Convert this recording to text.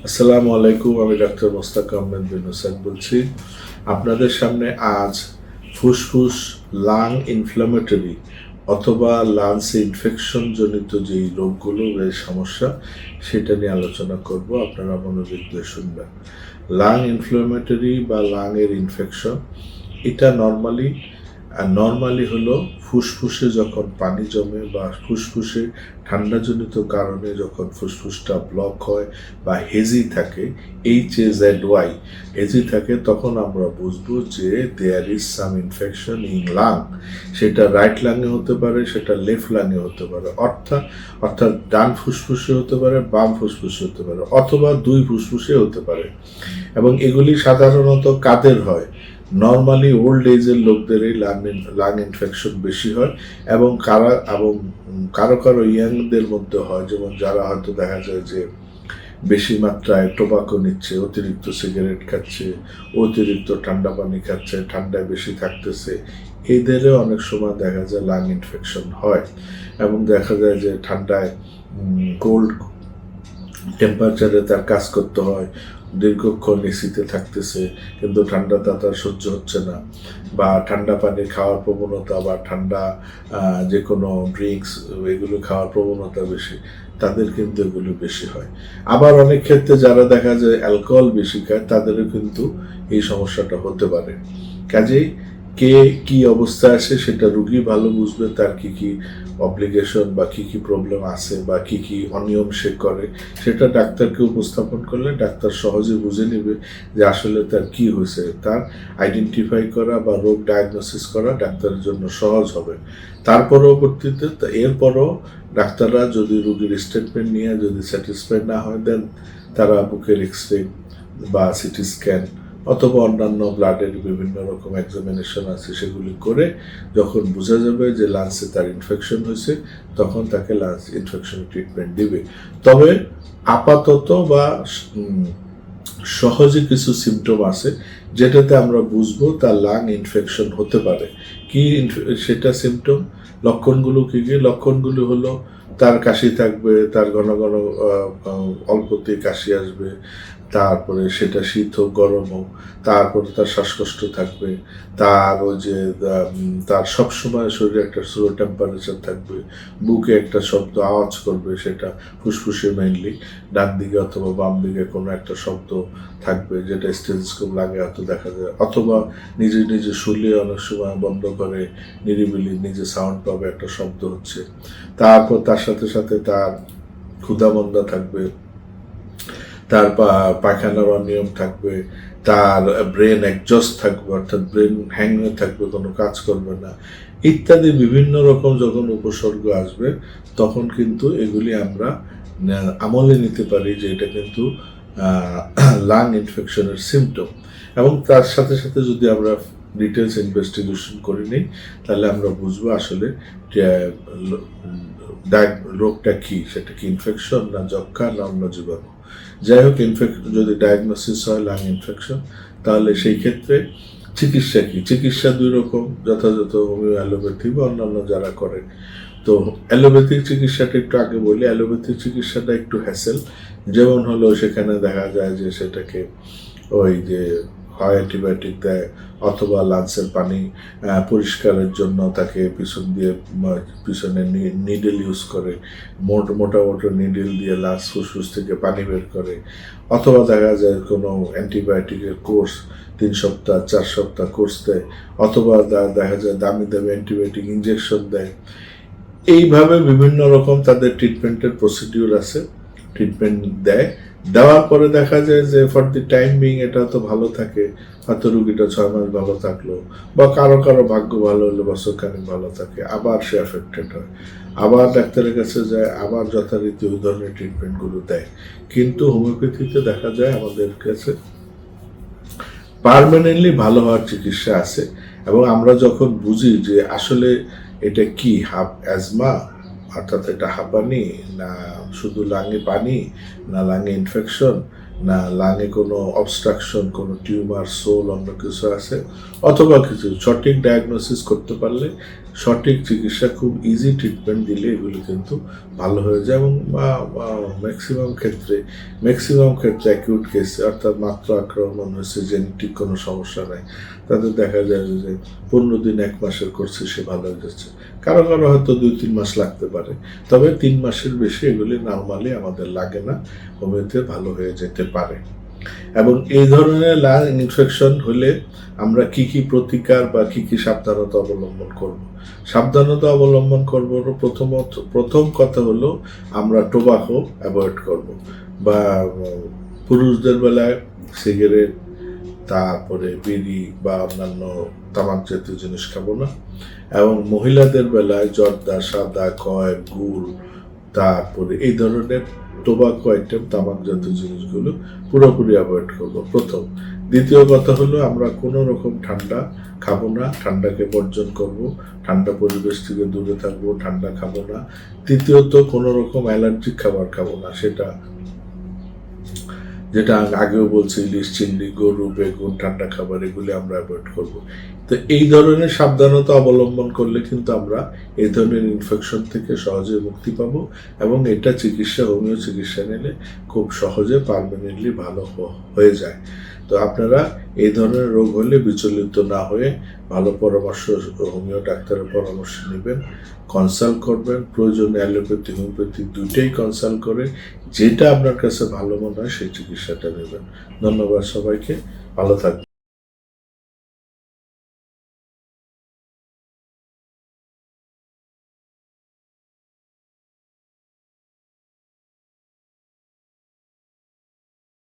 আসসালামু আলাইকুম, আমি ডাক্তার মোস্তাক আহমেদ বিন হোসেন বলছি। আপনাদের সামনে আজ ফুসফুস লাং ইনফ্লামেটরি অথবা লাংসে ইনফেকশন জনিত যেই রোগগুলো সমস্যা সেটা নিয়ে আলোচনা করব। আপনারা মনোযোগ দিয়ে শুনবেন। লাং ইনফ্লামেটরি বা লাংয়ের ইনফেকশন এটা নর্মালি হলো ফুসফুসে যখন পানি জমে বা ফুসফুসে ঠান্ডাজনিত কারণে যখন ফুসফুসটা ব্লক হয় বা হেজি থাকে, HAZY হেজি থাকে, তখন আমরা বুঝবো যে there is some infection in lung. সেটা রাইট লাংয়ে হতে পারে, সেটা লেফট লাংয়ে হতে পারে, অর্থাৎ ডান ফুসফুসে হতে পারে, বাম ফুসফুসে হতে পারে, অথবা দুই ফুসফুসে হতে পারে। এবং এগুলি সাধারণত কাদের হয়? নর্মালি ওল্ড এজের লোকদেরই লাং ইনফেকশন বেশি হয় এবং কারো কারো ইয়াংদের মধ্যে হয়, যেমন যারা হয়তো দেখা যায় যে বেশি মাত্রায় টোবাকো নিচ্ছে, অতিরিক্ত সিগারেট খাচ্ছে, অতিরিক্ত ঠান্ডা পানি খাচ্ছে, ঠান্ডায় বেশি থাকতেছে, এদেরও অনেক সময় দেখা যায় লাং ইনফেকশন হয়। এবং দেখা যায় যে ঠান্ডায় কোল্ড টেম্পারেচারে তার কাজ করতে হয়, দীর্ঘক্ষণ এসিতে থাকতেছে, কিন্তু ঠান্ডাটা তার সহ্য হচ্ছে না, বা ঠান্ডা পানি খাওয়ার প্রবণতা বা ঠান্ডা যে কোনো ড্রিঙ্কস এগুলো খাওয়ার প্রবণতা বেশি, তাদের কিন্তু এগুলো বেশি হয়। আবার অনেক ক্ষেত্রে যারা দেখা যায় অ্যালকোহল বেশি খায়, তাদেরও কিন্তু এই সমস্যাটা হতে পারে। কাজেই কে কি অবস্থায় আছে সেটা রুগী ভালো বুঝবে, তার কি কি অব্লিগেশন বা কি কি প্রবলেম আছে বা কি কি অনিয়ম সে করে, সেটা ডাক্তারকে উপস্থাপন করলে ডাক্তার সহজে বুঝে নেবে যে আসলে তার কি হয়েছে। তার আইডেন্টিফাই করা বা রোগ ডায়াগনোসিস করা ডাক্তারের জন্য সহজ হবে। তার পরবর্তীতে এরপরও ডাক্তাররা যদি রুগীর স্টেটমেন্ট নিয়ে যদি স্যাটিসফাই না হয়, দেন তারা বুকের এক্সরে বা সিটি স্ক্যান অথবা অন্যান্য ব্লাডের বিভিন্ন রকম এক্সামিনেশন আছে, সেগুলি করে যখন বোঝা যাবে যে লাংসে তার ইনফেকশন হয়েছে, তখন তাকে লাংস ইনফেকশন ট্রিটমেন্ট দিবে। তবে আপাতত বা সহজে কিছু সিমটম আছে যেটাতে আমরা বুঝবো তার লাং ইনফেকশন হতে পারে। কি সেটা সিমটম, লক্ষণগুলো কি কি? লক্ষণগুলো হলো তার কাশি থাকবে, তার ঘন ঘন অল্পতে কাশি আসবে, তারপরে সেটা শীত হোক গরম হোক, তারপরে তার শ্বাসকষ্ট থাকবে, তার ওই যে তার সবসময় শরীরে একটা স্লো টেম্পারেচার থাকবে, বুকে একটা শব্দ আওয়াজ করবে, সেটা ফুসফুসে মেইনলি ডান দিকে অথবা বাম দিকে কোনো একটা শব্দ থাকবে, যেটা স্টেথোস্কোপ লাগে হয়তো দেখা যায়, অথবা নিজে নিজে শুলে অনেক সময় বন্ধ করে নিরিবিলি নিজে সাউন্ড পাবে একটা শব্দ হচ্ছে। তারপর তার সাথে সাথে তার ক্ষুধামন্দা থাকবে, তার পায়খানার অনিয়ম থাকবে, তার ব্রেন একজস্ট থাকবে, অর্থাৎ ব্রেন হ্যাং হয়ে থাকবে, কোনো কাজ করবে না, ইত্যাদি বিভিন্ন রকম যখন উপসর্গ আসবে, তখন কিন্তু এগুলি আমরা আমলে নিতে পারি যে এটা কিন্তু লাং ইনফেকশনের সিমটম। এবং তার সাথে সাথে যদি আমরা ডিটেলস ইনভেস্টিগেশন করে নিই, তাহলে আমরা বুঝবো আসলে রোগটা কি, সেটা কি ইনফেকশন না যক্ষা না অন্য জীবাণু। যাই হোক, যদি ডায়াগনোসিস হয় লাং ইনফেকশন, তাহলে সেই ক্ষেত্রে চিকিৎসা কি? চিকিৎসা দুই রকম, যথাযথ হোমিও, অ্যালোপ্যাথি বা অন্যান্য যারা করে। তো অ্যালোপ্যাথিক চিকিৎসাটা একটু আগে বলি। অ্যালোপ্যাথিক চিকিৎসাটা একটু হ্যাসেল, যেমন হলো সেখানে দেখা যায় যে সেটাকে ওই যে হয় অ্যান্টিবায়োটিক দেয়, অথবা লাংসের পানি পরিষ্কারের জন্য তাকে পিছনে নিডেল ইউজ করে, মোটা নিডেল দিয়ে লাংস ফুসফুস থেকে পানি বের করে, অথবা দেখা যায় কোনো অ্যান্টিবায়োটিকের কোর্স 3 সপ্তাহ 4 সপ্তাহ কোর্স দেয়, অথবা দেখা যায় দামি দামি অ্যান্টিবায়োটিক ইঞ্জেকশন দেয়। এইভাবে বিভিন্ন রকম তাদের ট্রিটমেন্টের প্রসিডিউর আছে, ট্রিটমেন্ট দেয়। দেওয়ার পরে দেখা যায় যে ফর দি টাইম বিং এটা তো ভালো থাকে, হয়তো রুগীটা 6 মাস ভালো থাকলো, বা কারো কারো ভাগ্য ভালো হলে বছরখানিক ভালো থাকে, আবার সে অ্যাফেক্টেড হয়, আবার ডাক্তারের কাছে যায়, আবার যথারীতি ওই ধরনের ট্রিটমেন্টগুলো দেয়। কিন্তু হোমিওপ্যাথিতে দেখা যায় আমাদের কাছে পার্মানেন্টলি ভালো হওয়ার চিকিৎসা আছে। এবং আমরা যখন বুঝি যে আসলে এটা কি অ্যাজমা, অর্থাৎ এটা হাঁপানি, না শুধু লাঙে পানি, না লাঙে ইনফেকশন, না লাঙে কোনো অবস্ট্রাকশন, কোনো টিউমার, সোল, অন্য কিছু আছে, অথবা কিছু সঠিক ডায়াগনোসিস করতে পারলে সঠিক চিকিৎসা, খুব ইজি ট্রিটমেন্ট দিলে এগুলো কিন্তু ভালো হয়ে যায়। এবং ম্যাক্সিমাম ক্ষেত্রে অ্যাকিউট কেস, অর্থাৎ মাত্র আক্রমণ হয়েছে, জেনেটিক কোনো সমস্যা নাই, তাদের দেখা যায় যে 15 দিন 1 মাসের কোর্সে সে ভালো হয়ে যাচ্ছে। কারো কারো হয়তো 2-3 মাস লাগতে পারে, তবে 3 মাসের বেশি এগুলি নর্মালি আমাদের লাগে না, হোমিওতে ভালো হয়ে যেতে পারে। এবং এই ধরনের লাং ইনফেকশন হলে আমরা কি কি প্রতিকার বা কি কি সাবধানতা অবলম্বন করব? সাবধানতা অবলম্বন করব, প্রথম কথা হলো আমরা টোবাকো অ্যাভয়েড করব, বা পুরুষদের বেলায় সিগারেট, তারপরে বিড়ি বা অন্যান্য তামাক জাতীয় জিনিস খাবো না। এবং মহিলাদের বেলায় জর্দা, সাদা, কয়েক, গুড়, তারপরে এই ধরনের টোবাকো আইটেম, তামাক জাতীয় জিনিসগুলো পুরোপুরি অ্যাভয়েড করবো প্রথম। দ্বিতীয় কথা হলো আমরা কোনো রকম ঠান্ডা খাবো না, ঠান্ডাকে বর্জন করব, ঠান্ডা পরিবেশ থেকে দূরে থাকবো, ঠান্ডা খাবো না। তৃতীয়ত কোনো রকম অ্যালার্জিক খাবার খাবো না, যেটা আগেও বলছি, ইলিশ, চিংড়ি, গরু, বেগুন, ঠান্ডা খাবার, এগুলি আমরা অ্যাভয়েড করবো। তো এই ধরনের সাবধানতা অবলম্বন করলে কিন্তু আমরা এই ধরনের ইনফেকশন থেকে সহজে মুক্তি পাবো, এবং এটা হোমিও চিকিৎসা নিলে খুব সহজে পার্মানেন্টলি ভালো হয়ে যায়। তো আপনারা এই ধরনের রোগ হলে বিচলিত না হয়ে ভালো পরামর্শ, হোমিও ডাক্তারের পরামর্শ নেবেন, কনসাল্ট করবেন, প্রয়োজনে অ্যালোপ্যাথি, হোমিওপ্যাথি দুইটাই কনসাল্ট করে যেটা আপনার কাছে ভালো মনে হয় সেই চিকিৎসাটা নেবেন। ধন্যবাদ সবাইকে, ভালো থাকবেন।